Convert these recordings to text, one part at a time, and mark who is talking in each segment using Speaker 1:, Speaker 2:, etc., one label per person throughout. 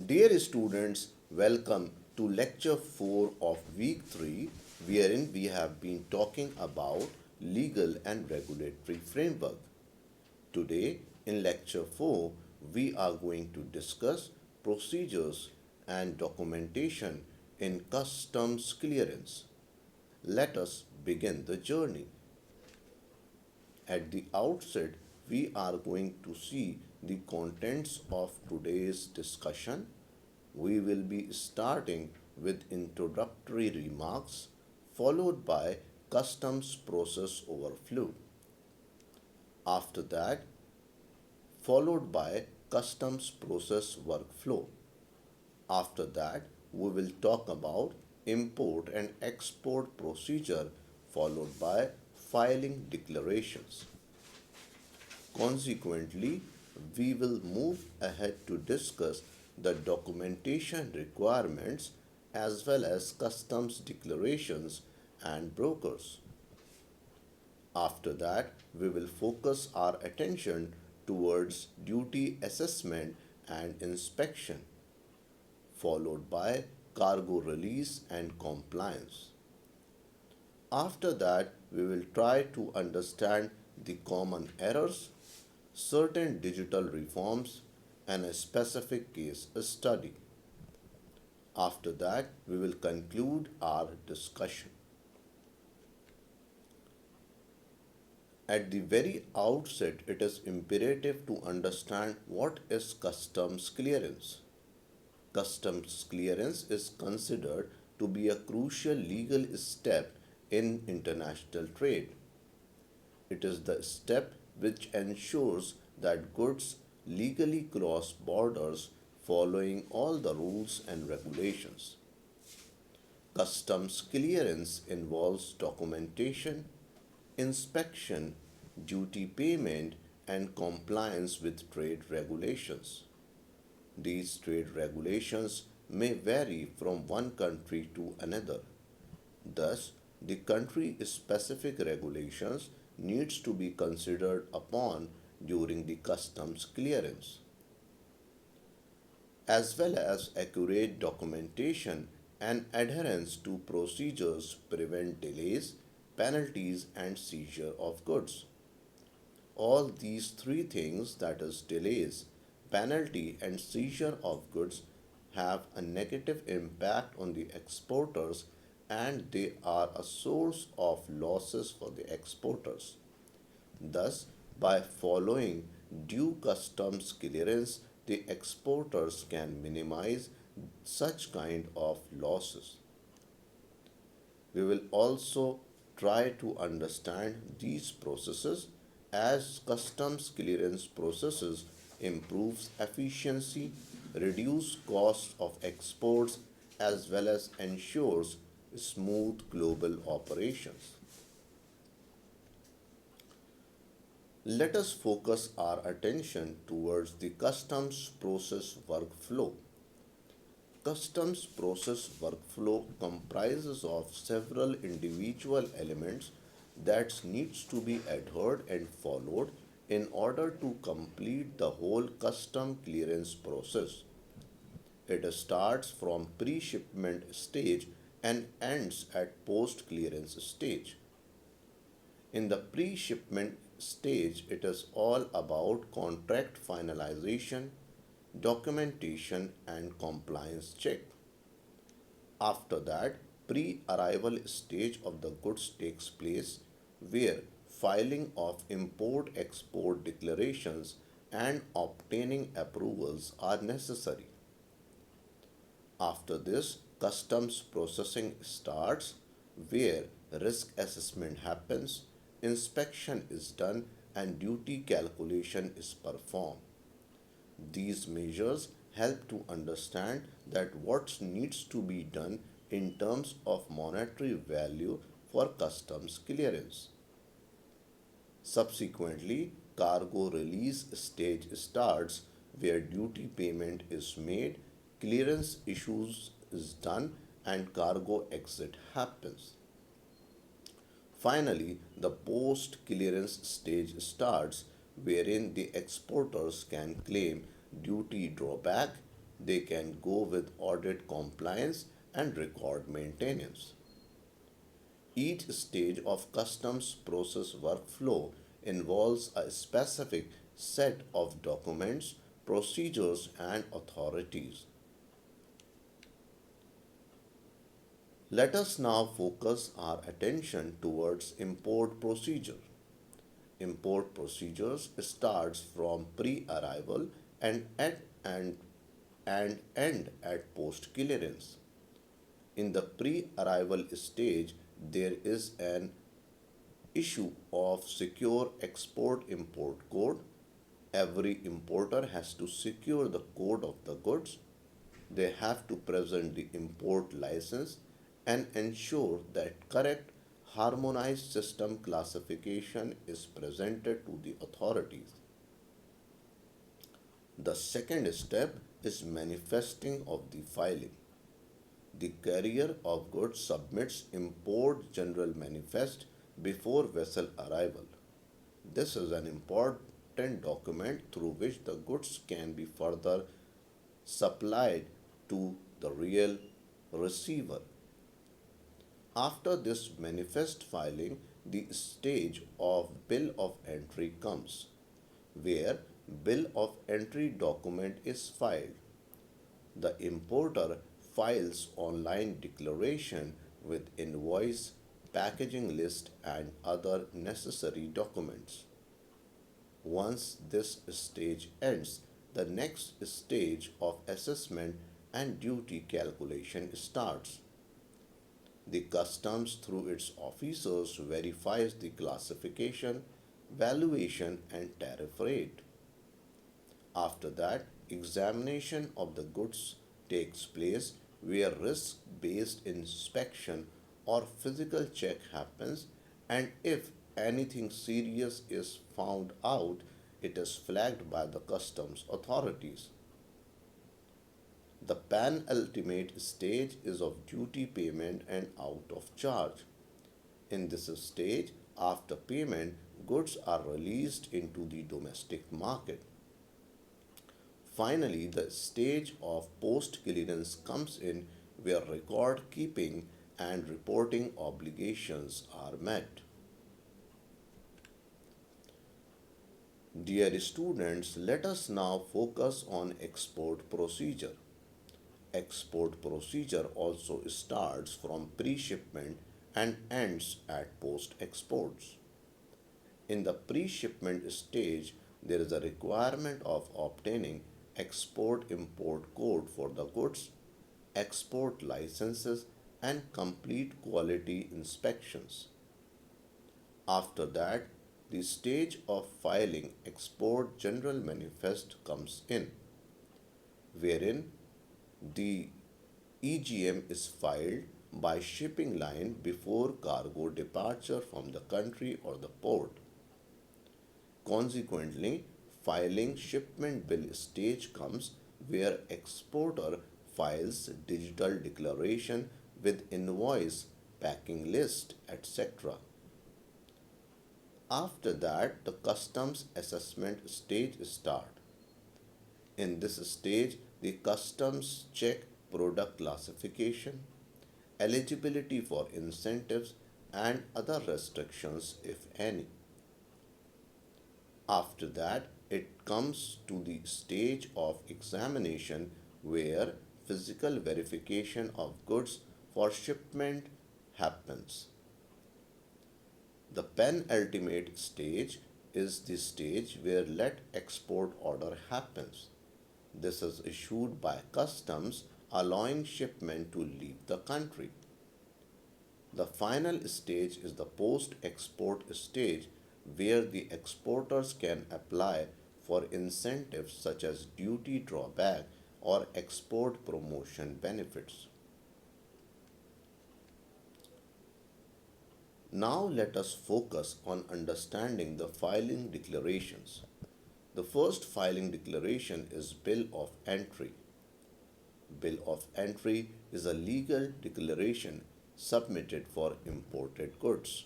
Speaker 1: Dear students, welcome to lecture 4 of week 3, wherein we have been talking about legal and regulatory framework. Today, in lecture 4, we are going to discuss procedures and documentation in customs clearance. Let us begin the journey. At the outset, we are going to see the contents of today's discussion. We will be starting with introductory remarks followed by customs process overview. After that, followed by customs process workflow. After that, we will talk about import and export procedure followed by filing declarations. Consequently, we will move ahead to discuss the documentation requirements as well as customs declarations and brokers. After that, we will focus our attention towards duty assessment and inspection, followed by cargo release and compliance. After that, we will try to understand the common errors, certain digital reforms, and a specific case study. After that, we will conclude our discussion. At the very outset, it is imperative to understand what is customs clearance. Customs clearance is considered to be a crucial legal step in international trade. It is the step which ensures that goods legally cross borders following all the rules and regulations. Customs clearance involves documentation, inspection, duty payment, and compliance with trade regulations. These trade regulations may vary from one country to another. Thus, the country-specific regulations needs to be considered upon during the customs clearance, as well as accurate documentation and adherence to procedures prevent delays, penalties, and seizure of goods. All these three things, that is delays, penalty, and seizure of goods, have a negative impact on the exporters and they are a source of losses for the exporters. Thus, by following due customs clearance, the exporters can minimize such kind of losses. We will also try to understand these processes as customs clearance processes improves efficiency, reduce cost of exports as well as ensures smooth global operations. Let us focus our attention towards the customs process workflow. Customs process workflow comprises of several individual elements that needs to be adhered and followed in order to complete the whole custom clearance process. It starts from pre-shipment stage and ends at post-clearance stage. In the pre-shipment stage, it is all about contract finalization, documentation, and compliance check. After that, pre-arrival stage of the goods takes place where filing of import-export declarations and obtaining approvals are necessary. After this, customs processing starts where risk assessment happens, inspection is done, and duty calculation is performed. These measures help to understand that what needs to be done in terms of monetary value for customs clearance. Subsequently, cargo release stage starts where duty payment is made, clearance issues is done, and cargo exit happens. Finally, the post clearance stage starts wherein the exporters can claim duty drawback, They can go with audit compliance and record maintenance. Each stage of customs process workflow involves a specific set of documents, procedures, and authorities. Let us now focus our attention towards import procedure. Import procedures starts from pre-arrival and and end at post clearance. In the pre-arrival stage, there is an issue of secure export import code. Every importer has to secure the code of the goods. They have to present the import license and ensure that correct harmonized system classification is presented to the authorities. The second step is manifesting of the filing. The carrier of goods submits import general manifest before vessel arrival. This is an important document through which the goods can be further supplied to the real receiver. After this manifest filing, the stage of bill of entry comes, where bill of entry document is filed. The importer files online declaration with invoice, packaging list, and other necessary documents. Once this stage ends, the next stage of assessment and duty calculation starts. The customs, through its officers, verifies the classification, valuation, and tariff rate. After that, examination of the goods takes place where risk based inspection or physical check happens, and if anything serious is found out, it is flagged by the customs authorities. The penultimate stage is of duty payment and out of charge. In this stage, after payment, goods are released into the domestic market. Finally, the stage of post clearance comes in where record keeping and reporting obligations are met. Dear students, let us now focus on export procedure. Export procedure also starts from pre-shipment and ends at post-exports. In the pre-shipment stage, there is a requirement of obtaining export-import code for the goods, export licenses, and complete quality inspections. After that, the stage of filing export general manifest comes in, wherein the EGM is filed by shipping line before cargo departure from the country or the port. Consequently, filing shipment bill stage comes where exporter files digital declaration with invoice, packing list, etc. After that, the customs assessment stage start. In this stage, the customs check product classification, eligibility for incentives, and other restrictions, if any. After that, it comes to the stage of examination where physical verification of goods for shipment happens. The penultimate stage is the stage where let export order happens. This is issued by customs allowing shipment to leave the country. The final stage is the post-export stage where the exporters can apply for incentives such as duty drawback or export promotion benefits. Now let us focus on understanding the filing declarations. The first filing declaration is Bill of Entry. Bill of Entry is a legal declaration submitted for imported goods.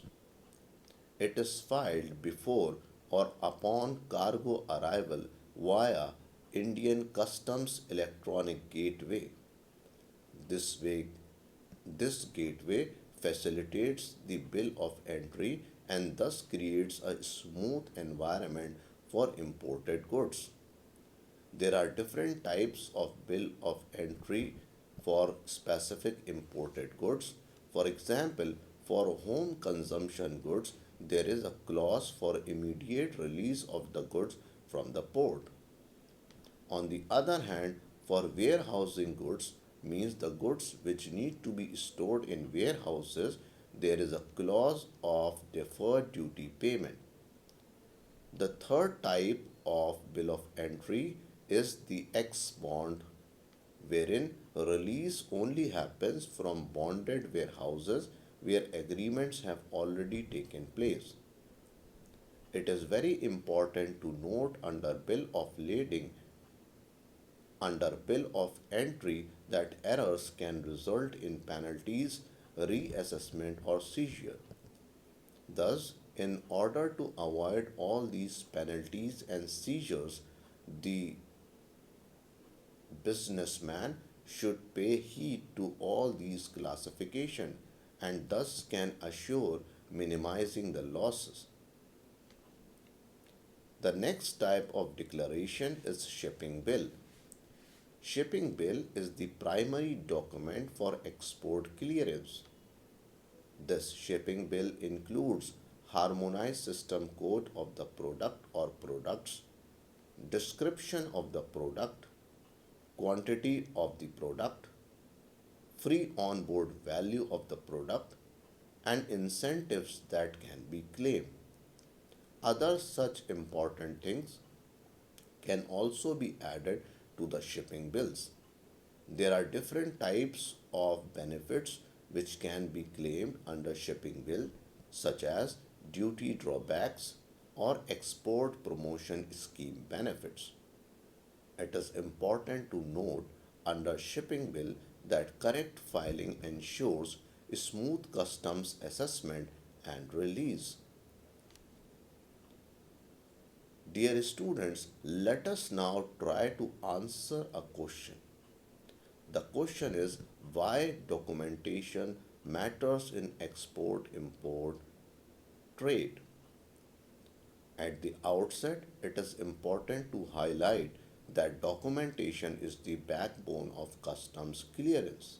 Speaker 1: It is filed before or upon cargo arrival via Indian Customs Electronic Gateway. This way, this gateway facilitates the bill of entry and thus creates a smooth environment for imported goods. There are different types of bill of entry for specific imported goods. For example, for home consumption goods, there is a clause for immediate release of the goods from the port. On the other hand, for warehousing goods, means the goods which need to be stored in warehouses, there is a clause of deferred duty payment. The third type of bill of entry is the ex bond, wherein release only happens from bonded warehouses where agreements have already taken place. It is very important to note under bill of entry that errors can result in penalties, reassessment, or seizure. Thus, in order to avoid all these penalties and seizures, the businessman should pay heed to all these classification and thus can assure minimizing the losses. The next type of declaration is shipping bill. Shipping bill is the primary document for export clearance. This shipping bill includes harmonized system code of the product or products, description of the product, quantity of the product, free on-board value of the product, and incentives that can be claimed. Other such important things can also be added to the shipping bills. There are different types of benefits which can be claimed under shipping bill, such as duty drawbacks or export promotion scheme benefits. It is important to note under shipping bill that correct filing ensures smooth customs assessment and release. Dear students, let us now try to answer a question. The question is why documentation matters in export import trade. At the outset, it is important to highlight that documentation is the backbone of customs clearance.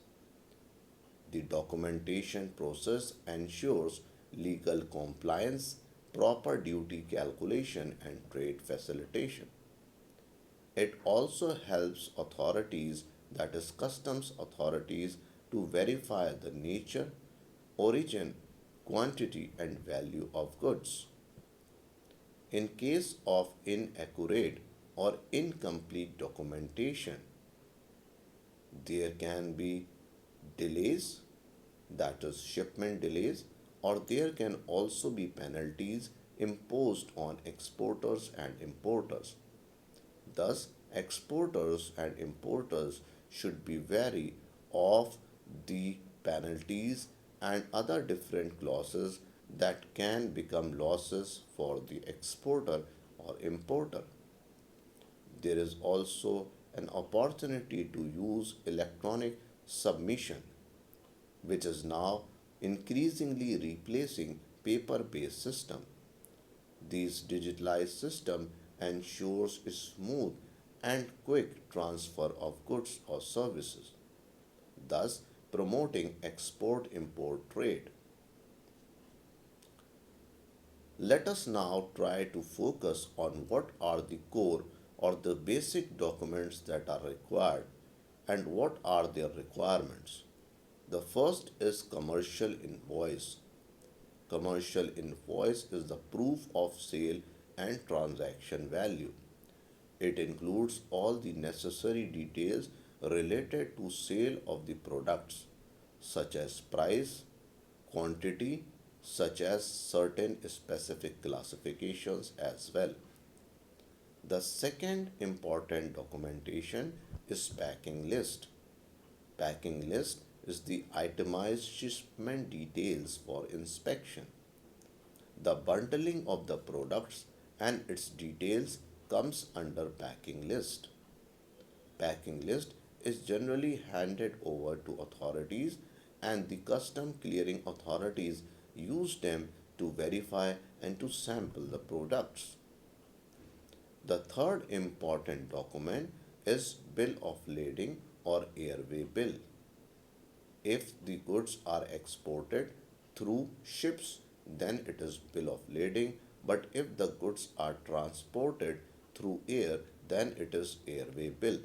Speaker 1: The documentation process ensures legal compliance, proper duty calculation, and trade facilitation. It also helps authorities, that is, customs authorities, to verify the nature, origin, quantity, and value of goods. In case of inaccurate or incomplete documentation, there can be delays, that is, shipment delays, or there can also be penalties imposed on exporters and importers. Thus, exporters and importers should be wary of the penalties and other different clauses that can become losses for the exporter or importer. There is also an opportunity to use electronic submission, which is now increasingly replacing paper-based system. These digitalized system ensures a smooth and quick transfer of goods or services, thus promoting export-import trade. Let us now try to focus on what are the core or the basic documents that are required and what are their requirements. The first is commercial invoice. Commercial invoice is the proof of sale and transaction value. It includes all the necessary details related to sale of the products, such as price, quantity, such as certain specific classifications as well. The second important documentation is packing list. Packing list is the itemized shipment details for inspection. The bundling of the products and its details comes under packing list. packing list is generally handed over to authorities, and the custom clearing authorities use them to verify and to sample the products. The third important document is bill of lading or airway bill. If the goods are exported through ships, then it is bill of lading, but if the goods are transported through air, then it is airway bill.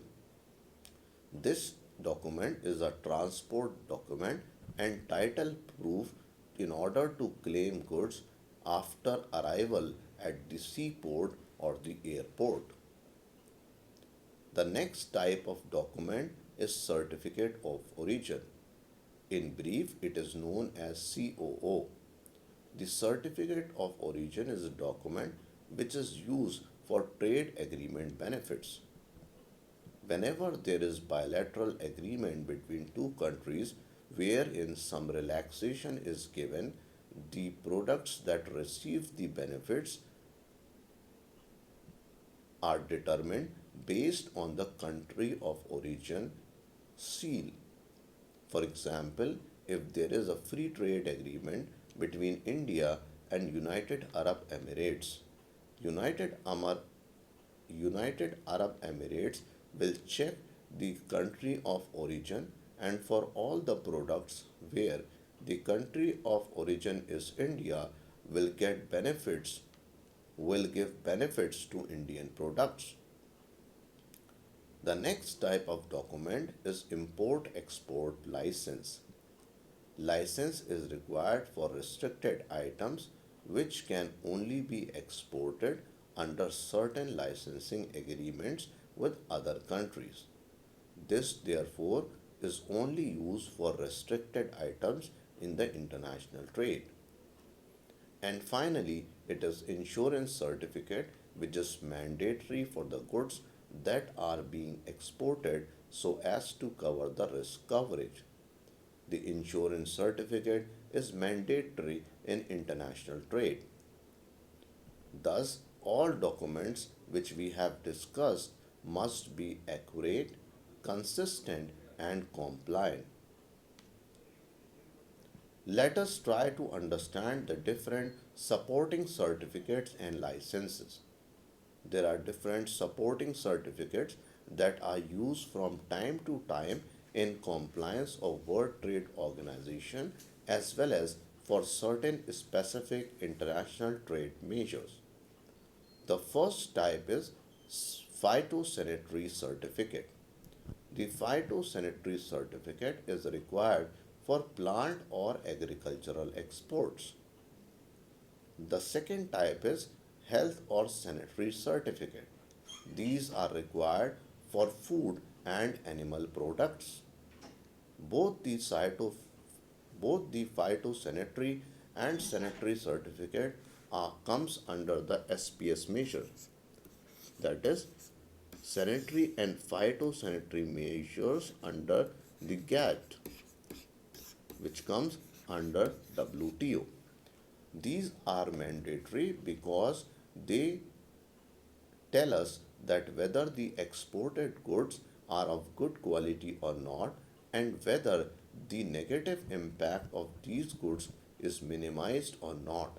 Speaker 1: This document is a transport document and title proof in order to claim goods after arrival at the seaport or the airport. The next type of document is certificate of origin. In brief, it is known as COO. The certificate of origin is a document which is used for trade agreement benefits. Whenever there is bilateral agreement between two countries wherein some relaxation is given, the products that receive the benefits are determined based on the country of origin seal. For example, if there is a free trade agreement between India and United Arab Emirates, United Amar United Arab Emirates will check the country of origin, and for all the products where the country of origin is India will get benefits will give benefits to Indian products. The next type of document is import export license. License is required for restricted items which can only be exported under certain licensing agreements with other countries. This, therefore, is only used for restricted items in the international trade. And finally, it is insurance certificate which is mandatory for the goods that are being exported so as to cover the risk coverage. The insurance certificate is mandatory in international trade. Thus, all documents which we have discussed must be accurate, consistent, and compliant. Let us try to understand the different supporting certificates and licenses. There are different supporting certificates that are used from time to time in compliance of World Trade Organization as well as for certain specific international trade measures. The first type is phytosanitary certificate. The phytosanitary certificate is required for plant or agricultural exports. The second type is health or sanitary certificate. These are required for food and animal products. Both the cyto, both the phytosanitary and sanitary certificate comes under the SPS measures. That is sanitary and phytosanitary measures under the GATT, which comes under WTO. These are mandatory because they tell us that whether the exported goods are of good quality or not, and whether the negative impact of these goods is minimized or not.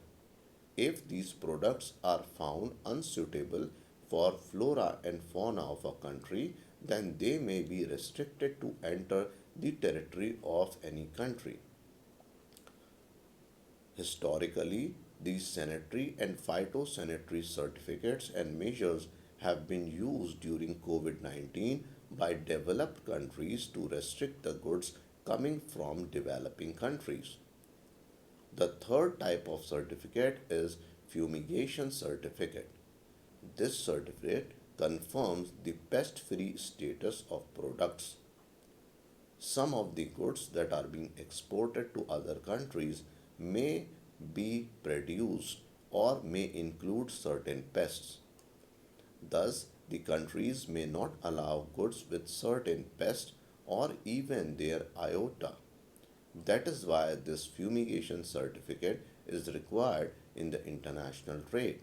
Speaker 1: If these products are found unsuitable for flora and fauna of a country, then they may be restricted to enter the territory of any country. Historically, these sanitary and phytosanitary certificates and measures have been used during COVID 19 by developed countries to restrict the goods coming from developing countries. The third type of certificate is fumigation certificate. This certificate confirms the pest free status of products. Some of the goods that are being exported to other countries may be produced or may include certain pests. Thus, the countries may not allow goods with certain pests or even their iota. That is why this fumigation certificate is required in the international trade.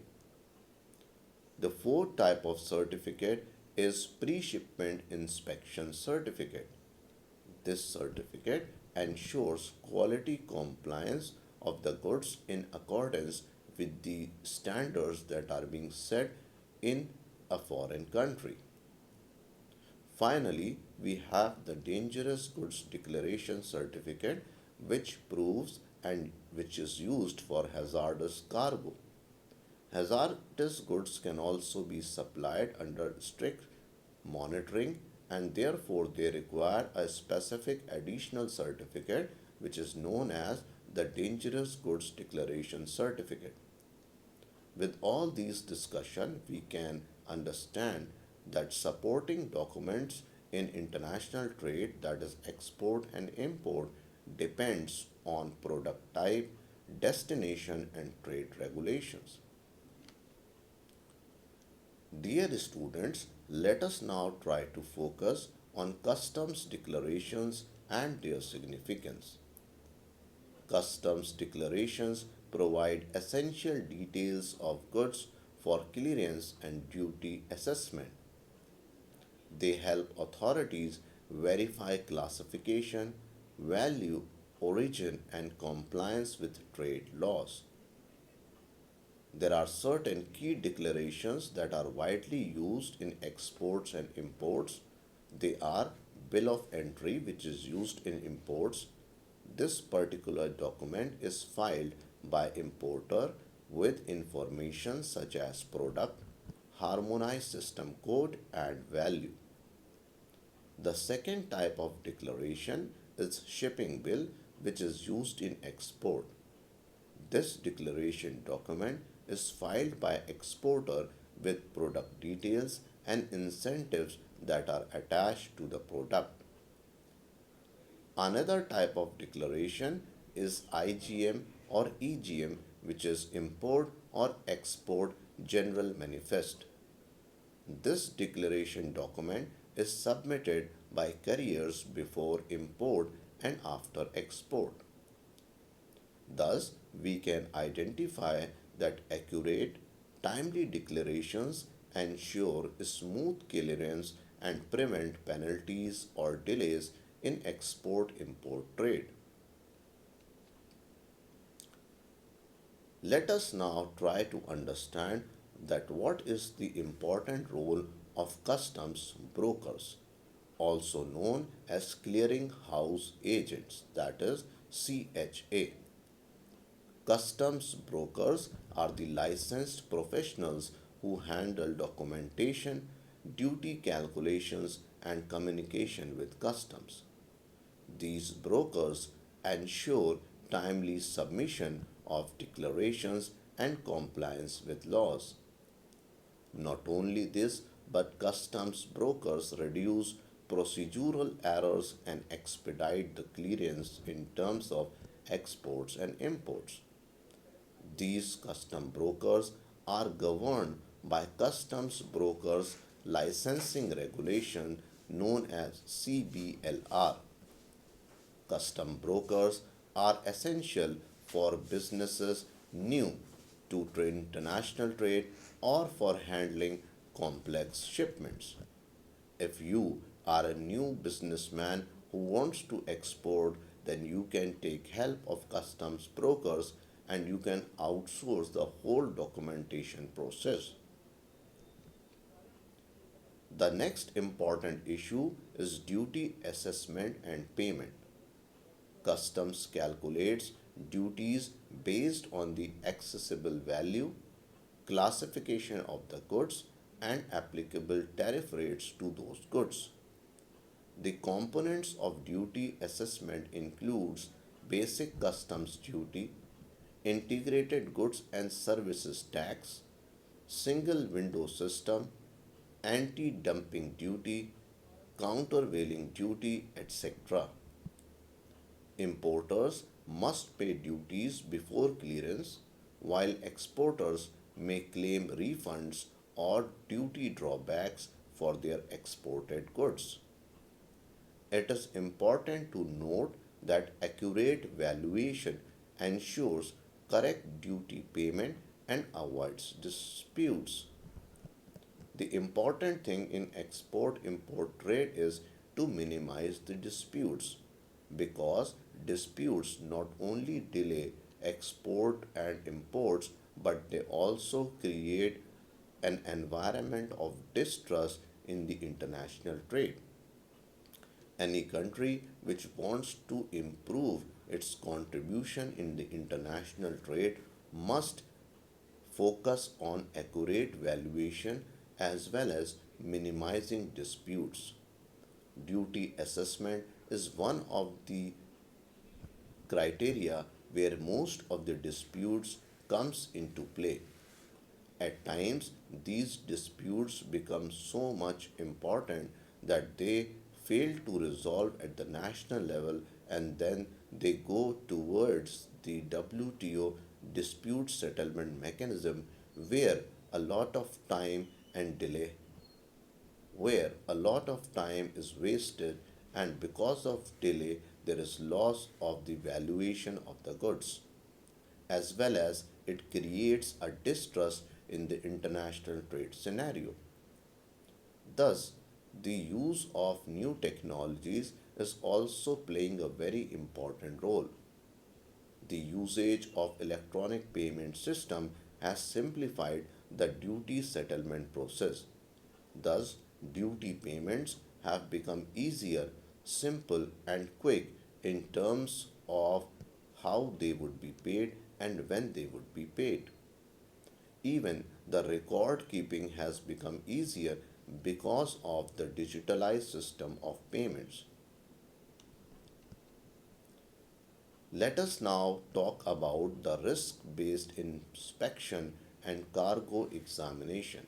Speaker 1: The fourth type of certificate is Pre-Shipment Inspection Certificate. This certificate ensures quality compliance of the goods in accordance with the standards that are being set in a foreign country. Finally, we have the Dangerous Goods Declaration Certificate, which proves and which is used for hazardous cargo. Hazardous goods can also be supplied under strict monitoring, and therefore they require a specific additional certificate which is known as the Dangerous Goods Declaration Certificate. With all these discussion, we can understand that supporting documents in international trade, that is export and import, depends on product type, destination and trade regulations. Dear students, let us now try to focus on customs declarations and their significance. Customs declarations provide essential details of goods for clearance and duty assessment. They help authorities verify classification, value, origin, and compliance with trade laws. There are certain key declarations that are widely used in exports and imports. They are Bill of Entry, which is used in imports. This particular document is filed by importer with information such as product, harmonized system code, and value. The second type of declaration is shipping bill, which is used in export. This declaration document is filed by exporter with product details and incentives that are attached to the product. Another type of declaration is IGM or EGM, which is Import or Export General Manifest. This declaration document is submitted by carriers before import and after export. Thus, we can identify that accurate, timely declarations ensure smooth clearance and prevent penalties or delays in export-import trade. Let us now try to understand that what is the important role of customs brokers, also known as clearing house agents, that is CHA. Customs brokers are the licensed professionals who handle documentation, duty calculations, and communication with customs. These brokers ensure timely submission of declarations and compliance with laws. Not only this, but customs brokers reduce procedural errors and expedite the clearance in terms of exports and imports. These custom brokers are governed by Customs Brokers Licensing Regulation known as CBLR. Custom brokers are essential for businesses new to international trade or for handling complex shipments. If you are a new businessman who wants to export, then you can take help of customs brokers and you can outsource the whole documentation process. The next important issue is duty assessment and payment. Customs calculates duties based on the accessible value, classification of the goods, and applicable tariff rates to those goods. The components of duty assessment includes basic customs duty, integrated goods and services tax, single window system, anti-dumping duty, countervailing duty, etc. Importers must pay duties before clearance, while exporters may claim refunds or duty drawbacks for their exported goods. It is important to note that accurate valuation ensures correct duty payment and avoids disputes. The important thing in export import trade is to minimize the disputes because disputes not only delay export and imports but they also create an environment of distrust in the international trade. Any country which wants to improve its contribution in the international trade must focus on accurate valuation as well as minimizing disputes. Duty assessment is one of the criteria where most of the disputes comes into play. At times, these disputes become so much important that they fail to resolve at the national level and then they go towards the WTO dispute settlement mechanism where a lot of time and delay where a lot of time is wasted and because of delay there is loss of the valuation of the goods as well as it creates a distrust in the international trade scenario. Thus, the use of new technologies is also playing a very important role. The usage of electronic payment system has simplified the duty settlement process. Thus, duty payments have become easier, simple and quick in terms of how they would be paid and when they would be paid. Even the record keeping has become easier because of the digitalized system of payments. Let us now talk about the risk based inspection and cargo examination.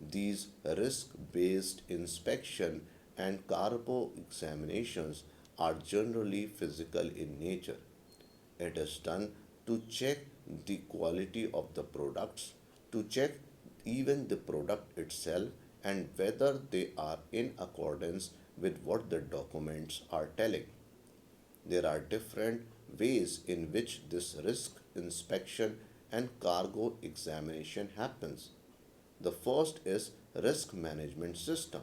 Speaker 1: These risk based inspection and cargo examinations are generally physical in nature. It is done to check the quality of the products, to check even the product itself and whether they are in accordance with what the documents are telling. There are different ways in which this risk inspection and cargo examination happens. The first is risk management system.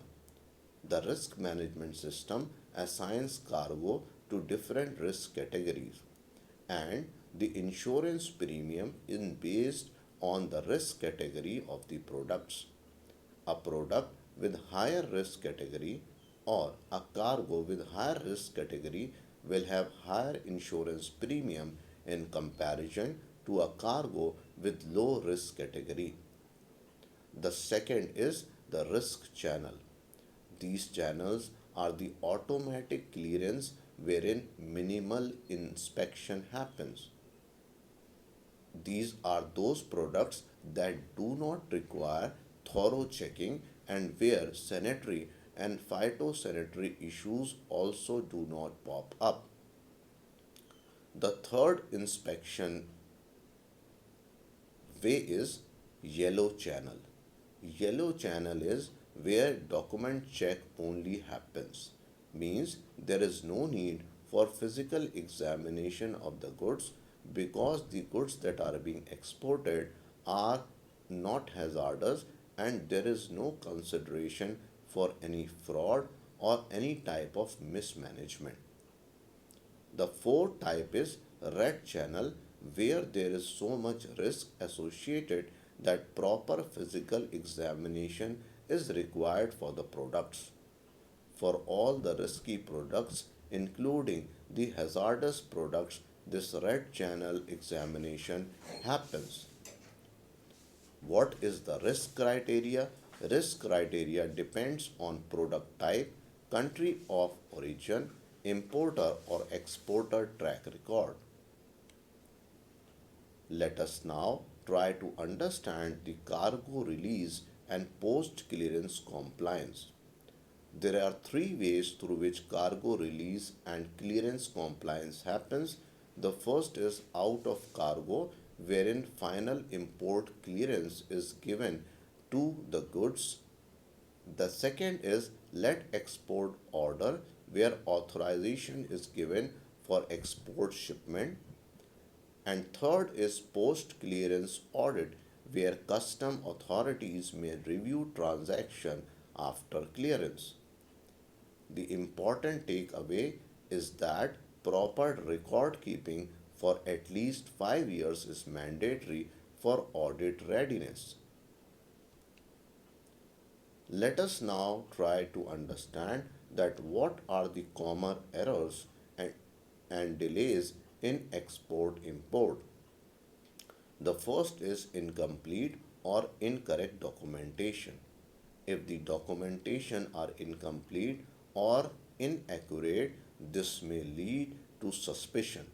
Speaker 1: The risk management system assigns cargo to different risk categories and the insurance premium is based on the risk category of the products. A product with higher risk category or a cargo with higher risk category will have higher insurance premium in comparison to a cargo with low risk category. The second is the risk channel. These channels are the automatic clearance wherein minimal inspection happens. These are those products that do not require thorough checking and where sanitary and phytosanitary issues also do not pop up. The third inspection way is yellow channel. Yellow channel is where document check only happens. Means there is no need for physical examination of the goods because the goods that are being exported are not hazardous and there is no consideration for any fraud or any type of mismanagement. The fourth type is red channel where there is so much risk associated that proper physical examination is required for the products. For all the risky products, including the hazardous products, this red channel examination happens. What is the risk criteria? Risk criteria depends on product type, country of origin, importer or exporter track record. Let us now try to understand the cargo release and post clearance compliance. There are three ways through which cargo release and clearance compliance happens. The first is out of cargo, wherein final import clearance is given to the goods. The second is let export order, where authorization is given for export shipment. And third is post clearance audit, where custom authorities may review transaction after clearance. The important takeaway is that proper record keeping for at least 5 years is mandatory for audit readiness. Let us now try to understand that what are the common errors and, and delays in export import. The first is incomplete or incorrect documentation. If the documentation are incomplete or inaccurate, this may lead to suspicion.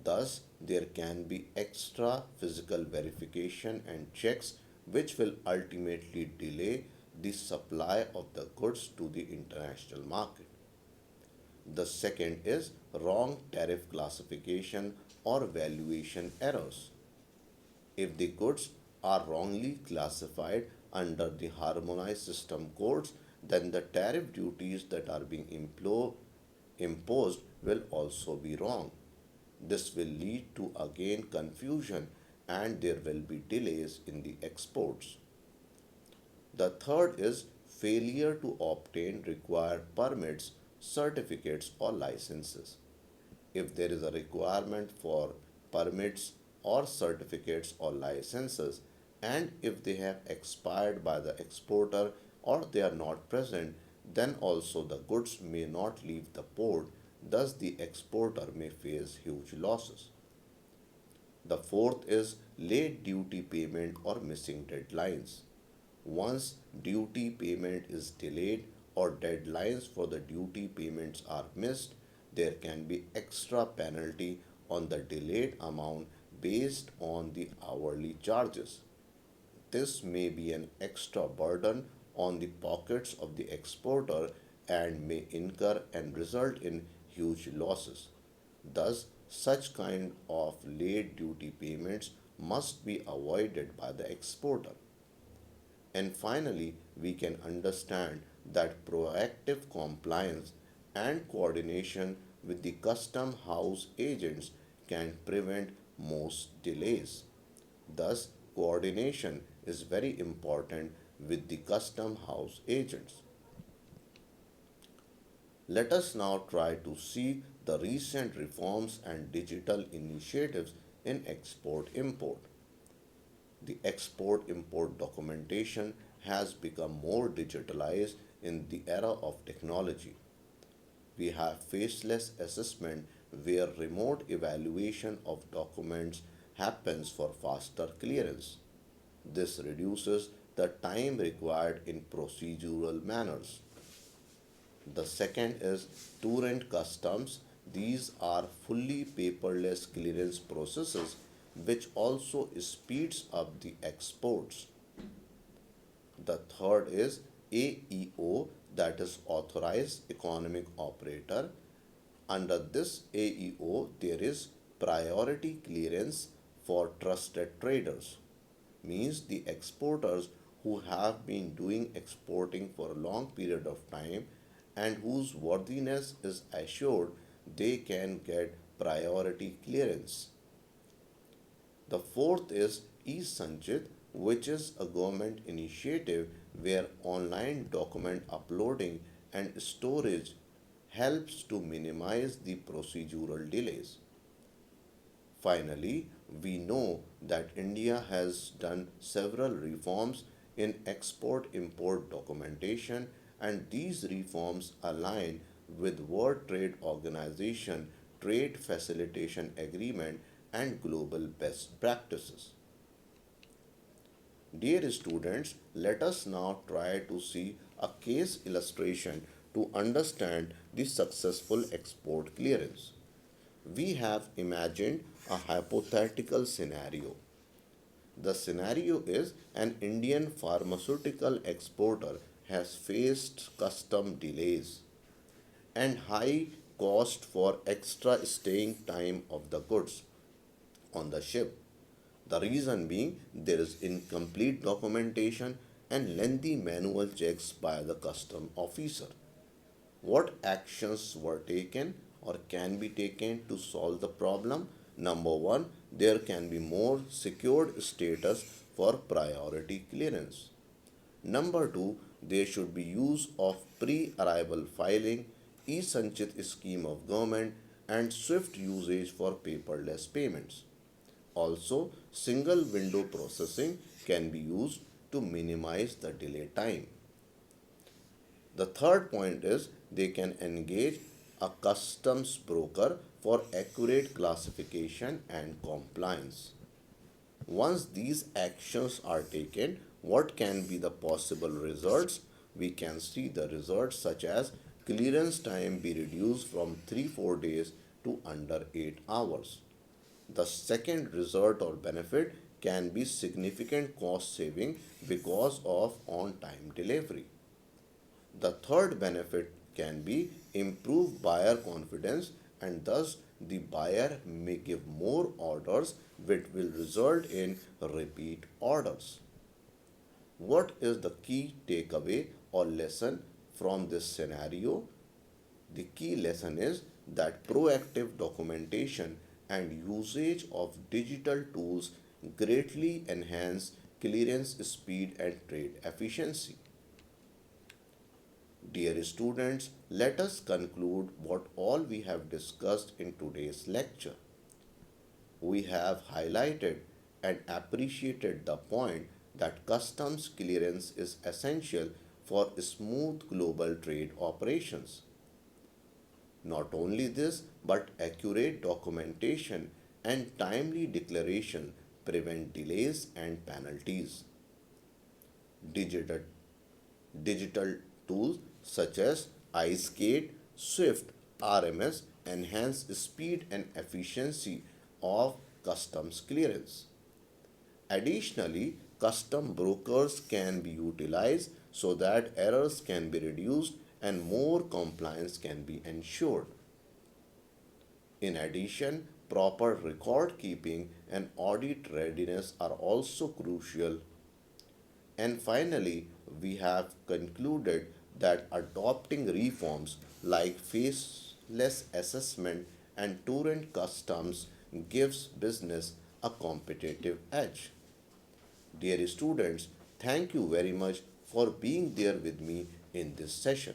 Speaker 1: Thus, there can be extra physical verification and checks which will ultimately delay the supply of the goods to the international market. The second is wrong tariff classification or valuation errors. If the goods are wrongly classified under the harmonized system codes, then the tariff duties that are being imposed will also be wrong. This will lead to again confusion and there will be delays in the exports. The third is failure to obtain required permits, certificates, or licenses. If there is a requirement for permits or certificates or licenses, and if they have expired by the exporter or they are not present, then also the goods may not leave the port, thus, the exporter may face huge losses. The fourth is late duty payment or missing deadlines. Once duty payment is delayed or deadlines for the duty payments are missed, there can be extra penalty on the delayed amount based on the hourly charges. This may be an extra burden on the pockets of the exporter and may incur and result in huge losses. Thus, such kind of late duty payments must be avoided by the exporter. And finally, we can understand that proactive compliance and coordination with the custom house agents can prevent most delays. Thus, coordination is very important with the custom house agents. Let us now try to see the recent reforms and digital initiatives in export import. The export import documentation has become more digitalized in the era of technology. We have faceless assessment where remote evaluation of documents happens for faster clearance. This reduces the time required in procedural manners. The second is Torrent Customs. These are fully paperless clearance processes which also speeds up the exports. The third is AEO, that is Authorized Economic Operator. Under this AEO, there is priority clearance for trusted traders. Means the exporters who have been doing exporting for a long period of time and whose worthiness is assured, they can get priority clearance. The fourth is eSanchit, which is a government initiative where online document uploading and storage helps to minimize the procedural delays. Finally, we know that India has done several reforms in export import documentation, and these reforms align with World Trade Organization Trade Facilitation Agreement and global best practices. Dear students, let us now try to see a case illustration to understand the successful export clearance. We have imagined a hypothetical scenario. The scenario is an Indian pharmaceutical exporter has faced custom delays and high cost for extra staying time of the goods on the ship. The reason being there is incomplete documentation and lengthy manual checks by the custom officer. What actions were taken or can be taken to solve the problem? Number one, there can be more secured status for priority clearance. Number two, there should be use of pre-arrival filing, e-Sanchit scheme of government, and swift usage for paperless payments. Also, single window processing can be used to minimize the delay time. The third point is they can engage a customs broker for accurate classification and compliance. Once these actions are taken, what can be the possible results? We can see the results such as clearance time be reduced from 3-4 days to under 8 hours. The second result or benefit can be significant cost saving because of on time delivery. The third benefit can be improved buyer confidence, and thus the buyer may give more orders which will result in repeat orders. What is the key takeaway or lesson from this scenario? The key lesson is that proactive documentation and usage of digital tools greatly enhance clearance speed and trade efficiency. Dear students, let us conclude what all we have discussed in today's lecture. We have highlighted and appreciated the point that customs clearance is essential for smooth global trade operations. Not only this, but accurate documentation and timely declaration prevent delays and penalties. Digital, digital tools such as iSkate, Swift, RMS enhance speed and efficiency of customs clearance. Additionally, custom brokers can be utilized so that errors can be reduced and more compliance can be ensured. In addition, proper record keeping and audit readiness are also crucial. And finally, we have concluded that adopting reforms like faceless assessment and torrent customs gives business a competitive edge. Dear students, thank you very much for being there with me in this session.